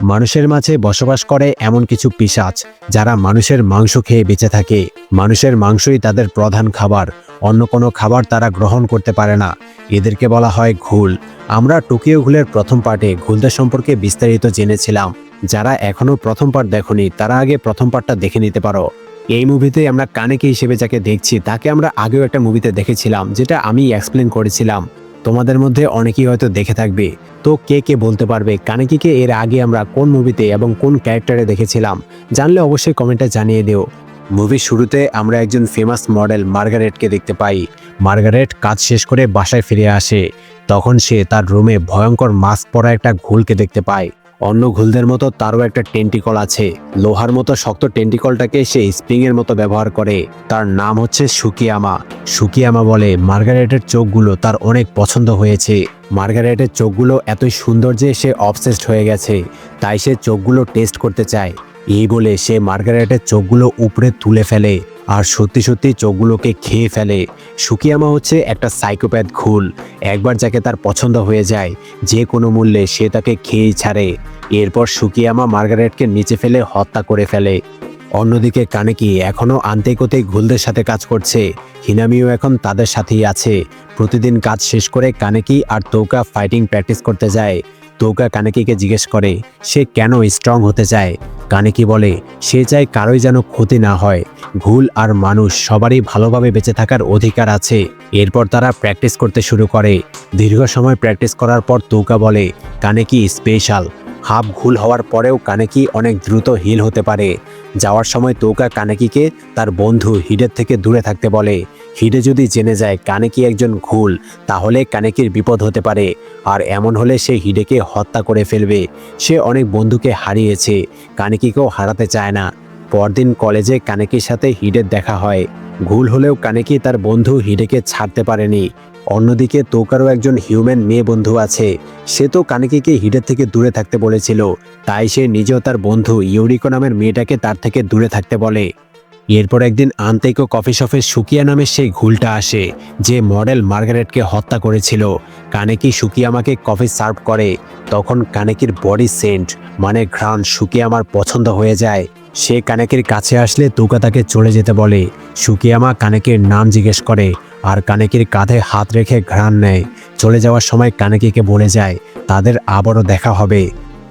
মানুষের মাঝে বসবাস করে এমন কিছু পিশাচ যারা মানুষের মাংস খেয়ে বেঁচে থাকে। মানুষের মাংসই তাদের প্রধান খাবার, অন্য কোনো খাবার তারা গ্রহণ করতে পারে না। এদেরকে বলা হয় ঘুল। আমরা টোকিও ঘুলের প্রথম পার্টে ঘুলদের সম্পর্কে বিস্তারিত জেনেছিলাম। যারা এখনও প্রথম পার্ট দেখোনি তারা আগে প্রথম পার্টটা দেখে নিতে পারো। এই মুভিতে আমরা কানেকি হিসেবে যাকে দেখছি তাকে আমরা আগেও একটা মুভিতে দেখেছিলাম, যেটা আমি এক্সপ্লেন করেছিলাম। তোমাদের মধ্যে অনেকেই হয়তো দেখে থাকবে। তো কে কে বলতে পারবে কানেকিকে এর আগে আমরা কোন মুভিতে এবং কোন ক্যারেক্টারে দেখেছিলাম? জানলে অবশ্যই কমেন্টে জানিয়ে দিও। মুভির শুরুতে আমরা একজন ফেমাস মডেল মার্গারেটকে দেখতে পাই। মার্গারেট কাজ শেষ করে বাসায় ফিরে আসে। তখন সে তার রুমে ভয়ঙ্কর মাস্ক পরা একটা ঘুলকে দেখতে পায়। অন্য ঘুলদের মতো তারও একটা টেন্টিকল আছে। লোহার মতো শক্ত টেন্টিকলটাকে সে স্প্রিংয়ের মতো ব্যবহার করে। তার নাম হচ্ছে সুকিয়ামা। সুকিয়ামা বলে মার্গারেটের চোখগুলো তার অনেক পছন্দ হয়েছে। মার্গারেটের চোখগুলো এতই সুন্দর যে সে অবসেসড হয়ে গেছে, তাই সে চোখগুলো টেস্ট করতে চায়। এই বলে সে মার্গারেটের চোখগুলো উপরে তুলে ফেলে আর সত্যি সত্যি চোখগুলোকে খেয়ে ফেলে। সুকিয়ামা হচ্ছে একটা সাইকোপ্যাথ ঘুল। একবার যাকে তার পছন্দ হয়ে যায়, যে কোনো মূল্যে সে তাকে খেয়েই ছাড়ে। এরপর সুকিয়ামা মার্গারেটকে নিচে ফেলে হত্যা করে ফেলে। অন্যদিকে কানেকি এখনও আন্তেকোতে ঘুলদের সাথে কাজ করছে। হিনামিও এখন তাদের সাথেই আছে। প্রতিদিন কাজ শেষ করে কানেকি আর তৌকা ফাইটিং প্র্যাকটিস করতে যায়। তৌকা কানেকিকে জিজ্ঞেস করে সে কেন স্ট্রং হতে চায়। কানেকি বলে সে চায় কারোই যেন ক্ষতি না হয়। ঘুল আর মানুষ সবারই ভালোভাবে বেঁচে থাকার অধিকার আছে। এরপর তারা প্র্যাকটিস করতে শুরু করে। দীর্ঘ সময় প্র্যাকটিস করার পর তৌকা বলে কানেকি স্পেশাল। হাফ ঘুল হওয়ার পরেও কানেকি অনেক দ্রুত হিল হতে পারে। যাওয়ার সময় তৌকা কানেকিকে তার বন্ধু হিডের থেকে দূরে থাকতে বলে। হিডে যদি জেনে যায় কানেকি একজন ঘুল, তাহলে কানেকির বিপদ হতে পারে, আর এমন হলে সে হিডেকে হত্যা করে ফেলবে। সে অনেক বন্ধুকে হারিয়েছে, কানেকিকেও হারাতে চায় না। পরদিন কলেজে কানেকির সাথে হিডের দেখা হয়। ঘুল হলেও কানেকি তার বন্ধু হিডেকে ছাড়তে পারেনি। অন্যদিকে তৌকারও একজন হিউম্যান মেয়ে বন্ধু আছে। সে তো কানেকিকে হিডের থেকে দূরে থাকতে বলেছিল, তাই সে নিজেও তার বন্ধু ইউরিকো নামের মেয়েটাকে তার থেকে দূরে থাকতে বলে। এরপর একদিন আন্তেকো কফি শপে সুকিয়া নামের সেই ঘুলটা আসে, যে মডেল মার্গারেটকে হত্যা করেছিল। কানেকি সুকিয়ামাকে কফি সার্ভ করে। তখন কানেকির বডি সেন্ট মানে ঘ্রাণ সুকিয়ামার পছন্দ হয়ে যায়। সে কানেকির কাছে আসলে তৌকা তাকে চলে যেতে বলে। সুকিয়ামা কানেকির নাম জিজ্ঞেস করে আর কানেকির কাঁধে হাত রেখে ঘ্রাণ নেয়। চলে যাওয়ার সময় কানেকিকে বলে যায় তাদের আবারও দেখা হবে।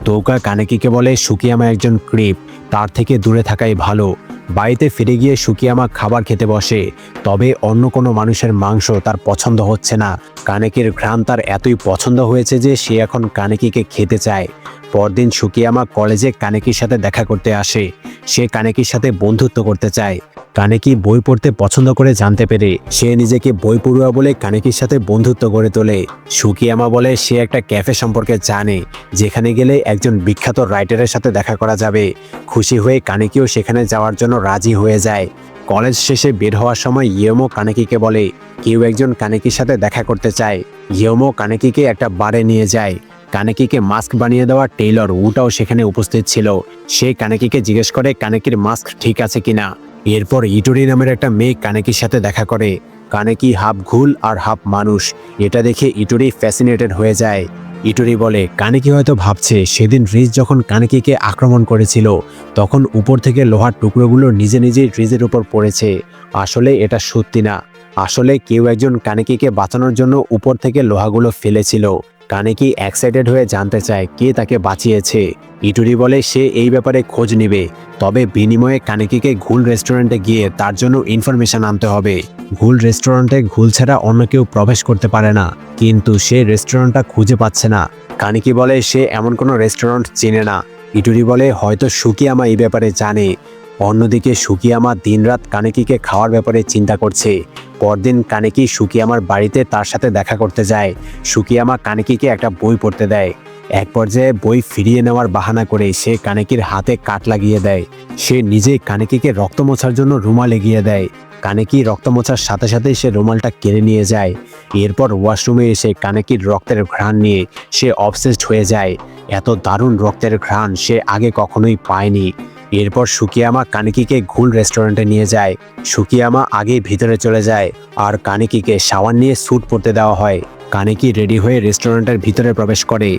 তৌকা কানেকিকে বলে সুকিয়ামা একজন ক্রিপ, তার থেকে দূরে থাকাই ভালো। বাড়িতে ফিরে গিয়ে সুকিয়ামা খাবার খেতে বসে, তবে অন্য কোনো মানুষের মাংস তার পছন্দ হচ্ছে না। কানেকির ঘ্রাণ তার এতই পছন্দ হয়েছে যে সে এখন কানেকিকে খেতে চায়। পরদিন সুকিয়ামা কলেজে কানেকির সাথে দেখা করতে আসে। সে কানেকির সাথে বন্ধুত্ব করতে চায়। কানেকি বই পড়তে পছন্দ করে জানতে পেরে সে নিজেকে বই পড়ুয়া বলে কানেকির সাথে বন্ধুত্ব গড়ে তোলে। সুকিয়ামা বলে সে একটা ক্যাফে সম্পর্কে জানে, যেখানে গেলে একজন বিখ্যাত রাইটারের সাথে দেখা করা যাবে। খুশি হয়ে কানেকিও সেখানে যাওয়ার জন্য রাজি হয়ে যায়। কলেজ শেষে বের হওয়ার সময় ইয়োমো কানেকিকে বলে কেউ একজন কানেকির সাথে দেখা করতে চায়। ইয়োমো কানেকিকে একটা বারে নিয়ে যায়। কানেকিকে মাস্ক বানিয়ে দেওয়া টেইলর উটাও সেখানে উপস্থিত ছিল। সে কানেকিকে জিজ্ঞেস করে কানেকির মাস্ক ঠিক আছে কিনা। এরপর ইটোরি নামের একটা মেয়ে কানেকির সাথে দেখা করে। কানেকি হাফ ঘুল আর হাফ মানুষ। এটা দেখে ইটোরি ফ্যাসিনেটেড হয়ে যায়। ইটোরি বলে কানেকি হয়তো ভাবছে সেদিন রিজ যখন কানেকিকে আক্রমণ করেছিল তখন উপর থেকে লোহার টুকরোগুলো নিজে নিজেই রিজের উপর পড়েছে। আসলে এটা সত্যি না। আসলে কেউ একজন কানেকিকে বাঁচানোর জন্য উপর থেকে লোহাগুলো ফেলেছিল। কানেকি এক্সাইটেড হয়ে জানতে চায় কে তাকে বাঁচিয়েছে। ইটুরি বলে সে এই ব্যাপারে খোঁজ নেবে, তবে বিনিময়ে কানেকিকে ঘুল রেস্টুরেন্টে গিয়ে তার জন্য ইনফরমেশন আনতে হবে। ঘুল রেস্টুরেন্টে ঘুল ছাড়া অন্য কেউ প্রবেশ করতে পারে না, কিন্তু সে রেস্টুরেন্টটা খুঁজে পাচ্ছে না। কানেকি বলে সে এমন কোনো রেস্টুরেন্ট চেনে না। ইটুরি বলে হয়তো সুকিয়ামা এই ব্যাপারে জানে। অন্যদিকে সুকিয়ামা দিনরাত কানেকিকে খাওয়ার ব্যাপারে চিন্তা করছে। পরদিন কানেকি সুকিয়ামার বাড়িতে তার সাথে দেখা করতে যায়। সুকিয়ামা কানেকিকে একটা বই পড়তে দেয়। এক পর্যায়ে বই ফিরিয়ে নেওয়ার বাহানা করে সে কানেকির হাতে কাট লাগিয়ে দেয়। সে নিজেই কানেকিকে রক্ত মোছার জন্য রুমাল এগিয়ে দেয়। কানেকি রক্ত মোছার সাথে সাথে সে রুমালটা কেড়ে নিয়ে যায়। এরপর ওয়াশরুমে এসে কানেকির রক্তের ঘ্রাণ নিয়ে সে অবসেসড হয়ে যায়। এত দারুণ রক্তের ঘ্রাণ সে আগে কখনোই পায়নি। এরপর সুকিয়ামা কানেকিকে ঘুল রেস্টুরেন্টে নিয়ে যায়। সুকিয়ামা আগেই ভিতরে চলে যায় আর কানেকিকে শাওয়ার নিয়ে স্যুট পরতে দেওয়া হয়। কানেকি রেডি হয়ে রেস্টুরেন্টের ভিতরে প্রবেশ করে।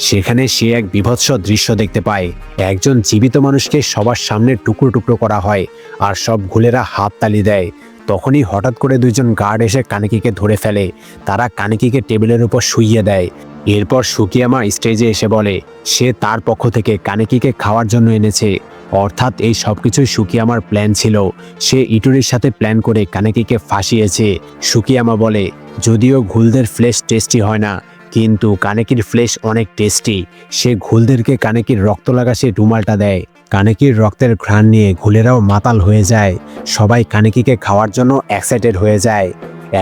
সেখানে সে এক বীভৎস দৃশ্য দেখতে পায়। একজন জীবিত মানুষকে সবার সামনে টুকরো টুকরো করা হয় আর সব ঘুলেরা হাত তালি দেয়। তখনই হঠাৎ করে দুইজন গার্ড এসে কানেকিকে ধরে ফেলে। তারা কানেকিকে টেবিলের উপর শুইয়ে দেয়। এরপর সুকিয়ামা স্টেজে এসে বলে সে তার পক্ষ থেকে কানেকিকে খাওয়ার জন্য এনেছে। অর্থাৎ এই সবকিছুই সুকিয়ামার প্ল্যান ছিল। সে ইটুরির সাথে প্ল্যান করে কানেকিকে ফাঁসিয়েছে। সুকিয়ামা বলে যদিও ঘুলদের ফ্লেশ টেস্টি হয় না, কিন্তু কানেকির ফ্লেশ অনেক টেস্টি। সে ঘুলদেরকে কানেকির রক্ত লাগা সে রুমালটা দেয়। কানেকির রক্তের ঘ্রাণ নিয়ে ঘুলেরাও মাতাল হয়ে যায়। সবাই কানেকিকে খাওয়ার জন্য এক্সাইটেড হয়ে যায়।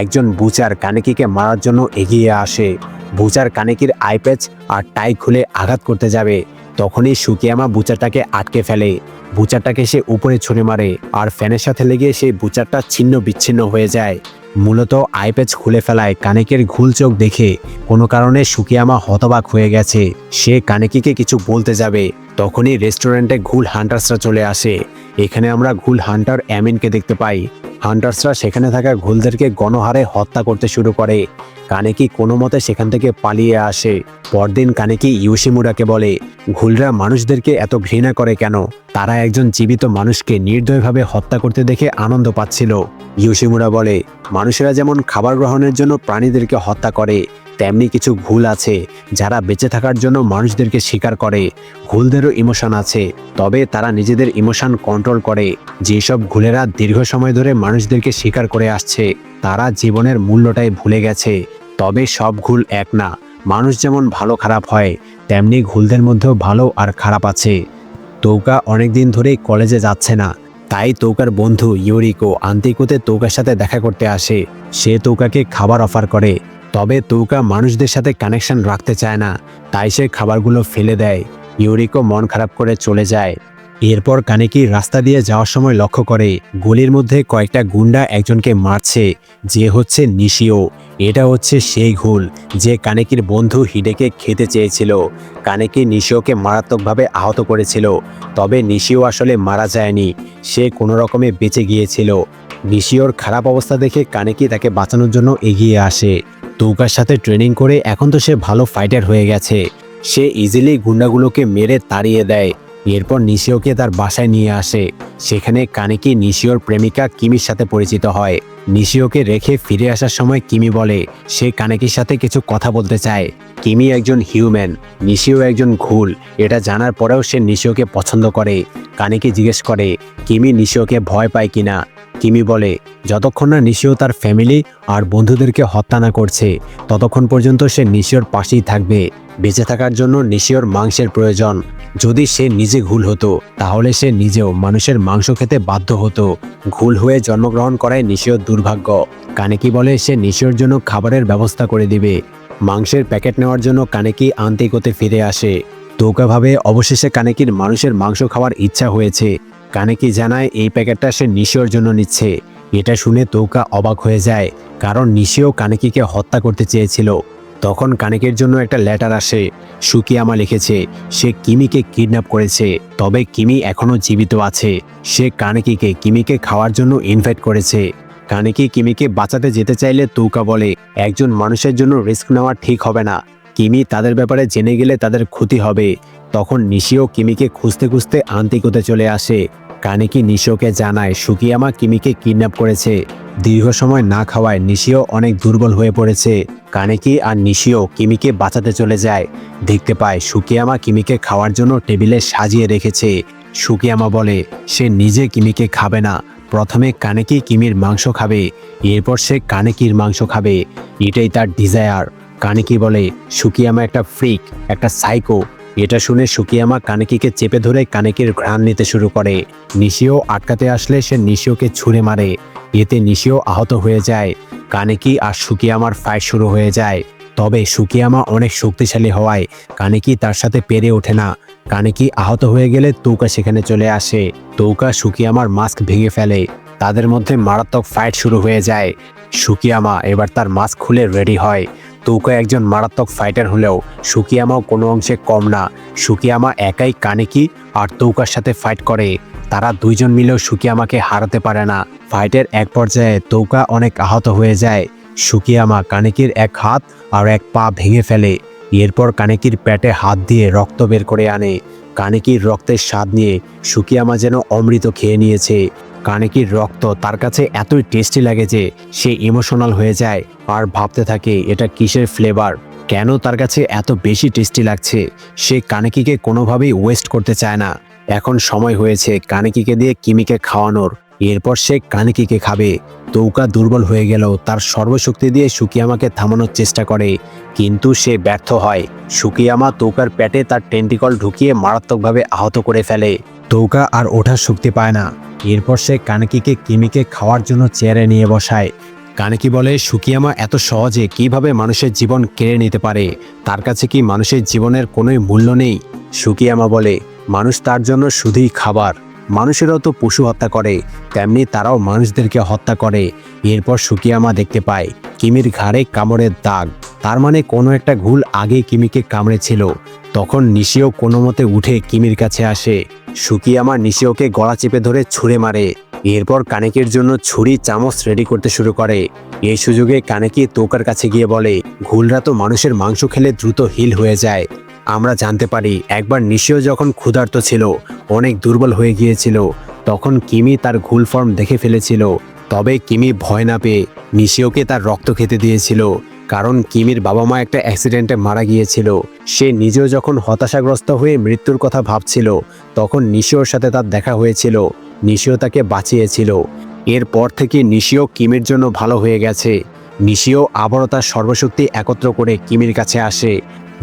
একজন বুচার কানেকিকে মারার জন্য এগিয়ে আসে। বুচার কানেকির আইপ্যাচ আর টাই খুলে আঘাত করতে যাবে। তখনই সুকিয়ামা বুচারটাকে আটকে ফেলে। বুচারটাকে সে উপরে ছুঁড়ে মারে আর ফ্যানের সাথে লেগে সেই বুচারটা ছিন্ন বিচ্ছিন্ন হয়ে যায়। মূলত আইপ্যাচ খুলে ফেলায় কানেকের ঘুল চোখ দেখে কোনো কারণে সুকিয়ামা হতবাক হয়ে গেছে। সে কানেকিকে কিছু বলতে যাবে, তখনই রেস্টুরেন্টে ঘুল হান্টার্সরা চলে আসে। এখানে আমরা ঘুল হান্টার অ্যামিনকে দেখতে পাই। হান্টার্সরা সেখানে থাকা ঘুলদেরকে গণহারে হত্যা করতে শুরু করে। কানেকি কোনো মতে সেখান থেকে পালিয়ে আসে। পরদিন কানেকি ইয়োশিমুরাকে বলে ঘুলরা মানুষদেরকে এত ঘৃণা করে কেন? তারা একজন জীবিত মানুষকে নির্দয়ভাবে হত্যা করতে দেখে আনন্দ পাচ্ছিল। ইয়োশিমুরা বলে মানুষেরা যেমন খাবার গ্রহণের জন্য প্রাণীদেরকে হত্যা করে, তেমনি কিছু ঘুল আছে যারা বেঁচে থাকার জন্য মানুষদেরকে শিকার করে। ঘুলদেরও ইমোশন আছে, তবে তারা নিজেদের ইমোশন কন্ট্রোল করে। যেসব ঘুলেরা দীর্ঘ সময় ধরে মানুষদেরকে শিকার করে আসছে তারা জীবনের মূল্যটাই ভুলে গেছে। তবে সব ঘুল এক না। মানুষ যেমন ভালো খারাপ হয়, তেমনি ঘুলদের মধ্যেও ভালো আর খারাপ আছে। তৌকা অনেকদিন ধরেই কলেজে যাচ্ছে না, তাই তৌকার বন্ধু ইউরিকো আন্তিকোতে তৌকার সাথে দেখা করতে আসে। সে তৌকাকে খাবার অফার করে, তবে তৌকা মানুষদের সাথে কানেকশন রাখতে চায় না, তাই সে খাবারগুলো ফেলে দেয়। ইউরিকো মন খারাপ করে চলে যায়। এরপর কানেকি রাস্তা দিয়ে যাওয়ার সময় লক্ষ্য করে গলির মধ্যে কয়েকটা গুন্ডা একজনকে মারছে, যে হচ্ছে নিশিও। এটা হচ্ছে সেই ঘুল যে কানেকির বন্ধু হিডেকে খেতে চেয়েছিল। কানেকি নিশিওকে মারাত্মকভাবে আহত করেছিল, তবে নিশিও আসলে মারা যায়নি, সে কোনো রকমে বেঁচে গিয়েছিল। নিশিওর খারাপ অবস্থা দেখে কানেকি তাকে বাঁচানোর জন্য এগিয়ে আসে। তৌকার সাথে ট্রেনিং করে এখন তো সে ভালো ফাইটার হয়ে গেছে। সে ইজিলি গুন্ডাগুলোকে মেরে তাড়িয়ে দেয়। এরপর নিশিওকে তার বাসায় নিয়ে আসে। সেখানে কানেকি নিশিওর প্রেমিকা কিমির সাথে পরিচিত হয়। নিশিওকে রেখে ফিরে আসার সময় কিমি বলে সে কানেকির সাথে কিছু কথা বলতে চায়। কিমি একজন হিউম্যান, নিশিও একজন ঘুল। এটা জানার পরেও সে নিশিওকে পছন্দ করে। কানেকি জিজ্ঞেস করে কিমি নিশিওকে ভয় পায় কিনা। কিমি বলে যতক্ষণ না নিশিও তার ফ্যামিলি আর বন্ধুদেরকে হত্যা না করছে ততক্ষণ পর্যন্ত সে নিশিওর পাশেই থাকবে। বেঁচে থাকার জন্য নিশিওর মাংসের প্রয়োজন। যদি সে নিজে ঘুল হতো তাহলে সে নিজেও মানুষের মাংস খেতে বাধ্য হতো। ঘুল হয়ে জন্মগ্রহণ করায় নিশিওর দুর্ভাগ্য। কানেকি বলে সে নিশিওর জন্য খাবারের ব্যবস্থা করে দিবে। মাংসের প্যাকেট নেওয়ার জন্য কানেকি আন্তিকোতে ফিরে আসে। তৌকা ভাবে অবশেষে কানেকির মানুষের মাংস খাওয়ার ইচ্ছা হয়েছে। কানেকি জানায় এই প্যাকেটটা সে নিশিওর জন্য নিচ্ছে। এটা শুনে তৌকা অবাক হয়ে যায়, কারণ নিশিও কানেকিকে হত্যা করতে চেয়েছিল। তখন কানেকের জন্য একটা লেটার আসে। সুকিয়ামা লিখেছে সে কিমিকে কিডন্যাপ করেছে, তবে কিমি এখনও জীবিত আছে। সে কানেকিকে কিমিকে খাওয়ার জন্য ইনভাইট করেছে। কানেকি কিমিকে বাঁচাতে যেতে চাইলে তৌকা বলে একজন মানুষের জন্য রিস্ক নেওয়া ঠিক হবে না। কিমি তাদের ব্যাপারে জেনে গেলে তাদের ক্ষতি হবে। তখন নিশিও কিমিকে খুঁজতে খুঁজতে আন্তিকোতে চলে আসে। কানেকি নিশিওকে জানায় সুকিয়ামা কিমিকে কিডন্যাপ করেছে। দীর্ঘ সময় না খাওয়ায় নিশিও অনেক দুর্বল হয়ে পড়েছে। কানেকি আর নিশিও কিমিকে বাঁচাতে চলে যায়। দেখতে পায় সুকিয়ামা কিমিকে খাওয়ার জন্য টেবিলে সাজিয়ে রেখেছে। সুকিয়ামা বলে সে নিজে কিমিকে খাবে না, প্রথমে কানেকি কিমির মাংস খাবে, এরপর সে কানেকির মাংস খাবে। এটাই তার ডিজায়ার। কানেকি বলে সুকিয়ামা একটা ফ্রিক, একটা সাইকো। এটা শুনে সুকিয়ামা কানেকিকে চেপে ধরে কানেকির ঘ্রাণ নিতে শুরু করে। নিশিও আটকাতে আসলে সে নিশিওকে ছুঁড়ে মারে। এতে নিশিও আহত হয়ে যায়। কানেকি আর সুকিয়ামার ফাইট শুরু হয়ে যায়। তবে সুকিয়ামা অনেক শক্তিশালী হওয়ায় কানেকি তার সাথে পেরে ওঠে না। কানেকি আহত হয়ে গেলে তৌকা সেখানে চলে আসে। তৌকা সুকিয়ামার মাস্ক ভেঙে ফেলে। তাদের মধ্যে মারাত্মক ফাইট শুরু হয়ে যায়। সুকিয়ামা এবার তার মাস্ক খুলে রেডি হয়। তৌকা একজন মারাত্মক ফাইটার হলেও সুকিয়ামাও কোনো অংশে কম না। সুকিয়ামা একাই কানেকি আর তৌকার সাথে ফাইট করে। তারা দুইজন মিলেও সুকিয়ামাকে হারাতে পারে না। ফাইটের এক পর্যায়ে তৌকা অনেক আহত হয়ে যায়। সুকিয়ামা কানেকির এক হাত আর এক পা ভেঙে ফেলে। এরপর কানেকির পেটে হাত দিয়ে রক্ত বের করে আনে। কানেকির রক্তের স্বাদ নিয়ে সুকিয়ামা যেন অমৃত খেয়ে নিয়েছে। কানেকির রক্ত তার কাছে এতই টেস্টি লাগে যে সে ইমোশনাল হয়ে যায় আর ভাবতে থাকে এটা কিসের ফ্লেভার, কেন তার কাছে এত বেশি টেস্টি লাগছে। সে কানেকিকে কোনোভাবেই ওয়েস্ট করতে চায় না। এখন সময় হয়েছে কানেকিকে দিয়ে কিমিকে খাওয়ানোর। এরপর সে কানেকিকে খাবে। তৌকা দুর্বল হয়ে গেল, তার সর্বশক্তি দিয়ে সুকিয়ামাকে থামানোর চেষ্টা করে, কিন্তু সে ব্যর্থ হয়। সুকিয়ামা তৌকার পেটে তার টেন্টিকল ঢুকিয়ে মারাত্মকভাবে আহত করে ফেলে। তৌকা আর ওঠার শক্তি পায় না। এরপর সে কানেকিকে কিমিকে খাওয়ার জন্য চেয়ারে নিয়ে বসায়। কানেকি বলে সুকিয়ামা এত সহজে কিভাবে মানুষের জীবন কেড়ে নিতে পারে, তার কাছে কি মানুষের জীবনের কোনোই মূল্য নেই? সুকিয়ামা বলে মানুষ তার জন্য শুধুই খাবার। মানুষেরাও তো পশু হত্যা করে, তেমনি তারাও মানুষদেরকে হত্যা করে। এরপর সুকিয়ামা দেখতে পায় কিমির ঘাড়ে কামড়ের দাগ, তার মানে কোনো একটা ঘুল আগেই কিমিকে কামড়েছিল। তখন নিশিও কোনো মতে উঠে কিমির কাছে আসে। সুকিয়ামা নিশিওকে গলা চেপে ধরে ছুঁড়ে মারে। এরপর কানেকির জন্য ছুরি চামচ রেডি করতে শুরু করে। এই সুযোগে কানেকি তৌকার কাছে গিয়ে বলে ঘুলরা তো মানুষের মাংস খেলে দ্রুত হিল হয়ে যায়। আমরা জানতে পারি একবার নিশিও যখন ক্ষুধার্ত ছিল, অনেক দুর্বল হয়ে গিয়েছিল, তখন কিমি তার ঘুল ফর্ম দেখে ফেলেছিল। তবে কিমি ভয় না পেয়ে নিশিওকে তার রক্ত খেতে দিয়েছিল, কারণ কিমির বাবা মা একটা অ্যাক্সিডেন্টে মারা গিয়েছিল। সে নিজেও যখন হতাশাগ্রস্ত হয়ে মৃত্যুর কথা ভাবছিল, তখন নিশিওর সাথে তার দেখা হয়েছিল। নিশিও তাকে বাঁচিয়েছিল। এরপর থেকে নিশিও কিমির জন্য ভালো হয়ে গেছে। নিশিও আবারও তার সর্বশক্তি একত্র করে কিমির কাছে আসে।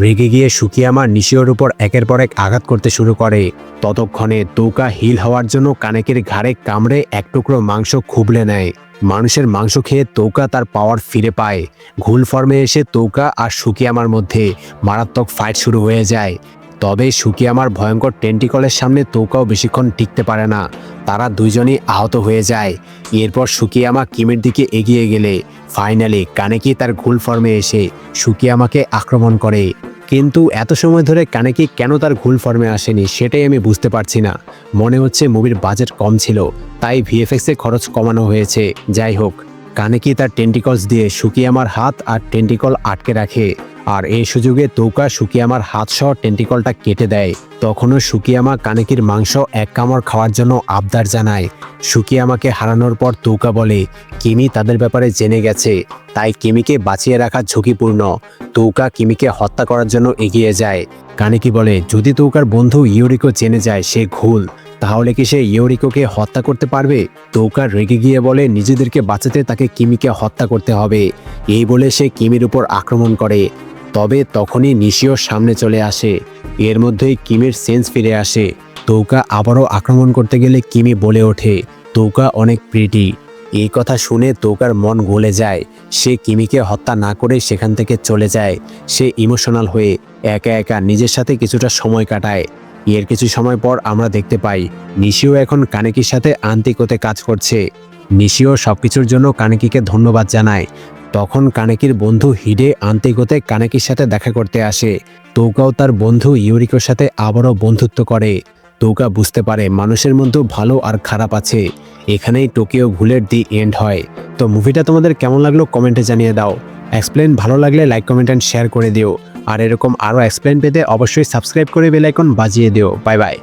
রেগে গিয়ে সুকিয়ামা নিশিওর উপর একের পর এক আঘাত করতে শুরু করে। ততক্ষণে তৌকা হিল হওয়ার জন্য কানেকের ঘাড়ে কামড়ে এক টুকরো মাংস খুবলে নেয়। মানুষের মাংস খেয়ে তৌকা তার পাওয়ার ফিরে পায়। ঘুল ফর্মে এসে তৌকা আর সুকিয়ামার মধ্যে মারাত্মক ফাইট শুরু হয়ে যায়। তবে সুকিয়ামার ভয়ঙ্কর টেন্টিকলের সামনে তৌকাও বেশিক্ষণ টিকতে পারে না। তারা দুইজনই আহত হয়ে যায়। এরপর সুকিয়ামা কিমির দিকে এগিয়ে গেলে ফাইনালি কানেকি তার ঘুল ফর্মে এসে সুকিয়ামাকে আক্রমণ করে। কিন্তু এত সময় ধরে কানেকি কেন তার ঘুল ফর্মে আসেনি সেটাই আমি বুঝতে পারছি না। মনে হচ্ছে মুভির বাজেট কম ছিল, তাই ভিএফএক্সে খরচ কমানো হয়েছে। যাই হোক, কানেকি তার টেন্টিকলস দিয়ে সুকিয়ামার হাত আর টেন্টিকল আটকে রাখে, আর এই সুযোগে তৌকা সুকিয়ামার হাত সহ টেন্টিকলটা কেটে দেয়। তখনও সুকিয়ামা কানেকির মাংস এক কামড় খাওয়ার জন্য আবদার জানায়। সুকিয়ামাকে হারানোর পর তৌকা বলে কিমি তাদের ব্যাপারে জেনে গেছে, তাই কিমিকে বাঁচিয়ে রাখা ঝুঁকিপূর্ণ। তৌকা কিমিকে হত্যা করার জন্য এগিয়ে যায়। কানেকি বলে যদি তৌকার বন্ধু ইউরিকো জেনে যায় সে ঘুল, তাহলে কি সে ইউরিকোকে হত্যা করতে পারবে? তৌকা রেগে গিয়ে বলে নিজেদেরকে বাঁচাতে তাকে কিমিকে হত্যা করতে হবে। এই বলে সে কিমির উপর আক্রমণ করে। তবে তখনই নিশিওর সামনে চলে আসে। এর মধ্যেই কিমির সেন্স ফিরে আসে। তৌকা আবারও আক্রমণ করতে গেলে কিমি বলে ওঠে তৌকা অনেক প্রিটি। এই কথা শুনে তৌকার মন গলে যায়। সে কিমিকে হত্যা না করে সেখান থেকে চলে যায়। সে ইমোশনাল হয়ে একা একা নিজের সাথে কিছুটা সময় কাটায়। এর কিছু সময় পর আমরা দেখতে পাই নিশিও এখন কানেকির সাথে আন্তিকোতে কাজ করছে। নিশিও সবকিছুর জন্য কানেকিকে ধন্যবাদ জানায়। তখন কানেকির বন্ধু হিডে আন্তিকোতে কানেকির সাথে দেখা করতে আসে। তৌকাও তার বন্ধু ইউরিকোর সাথে আবারও বন্ধুত্ব করে। তৌকা বুঝতে পারে মানুষের মধ্যেও ভালো আর খারাপ আছে। এখানেই টোকিও ঘুলের দি এন্ড হয়। তো মুভিটা তোমাদের কেমন লাগলো কমেন্টে জানিয়ে দাও। এক্সপ্লেন ভালো লাগলে লাইক কমেন্ট অ্যান্ড শেয়ার করে দিও। আর এরকম আরও এক্সপ্লেন পেতে অবশ্যই সাবস্ক্রাইব করে বেল আইকন বাজিয়ে দিও। Bye bye.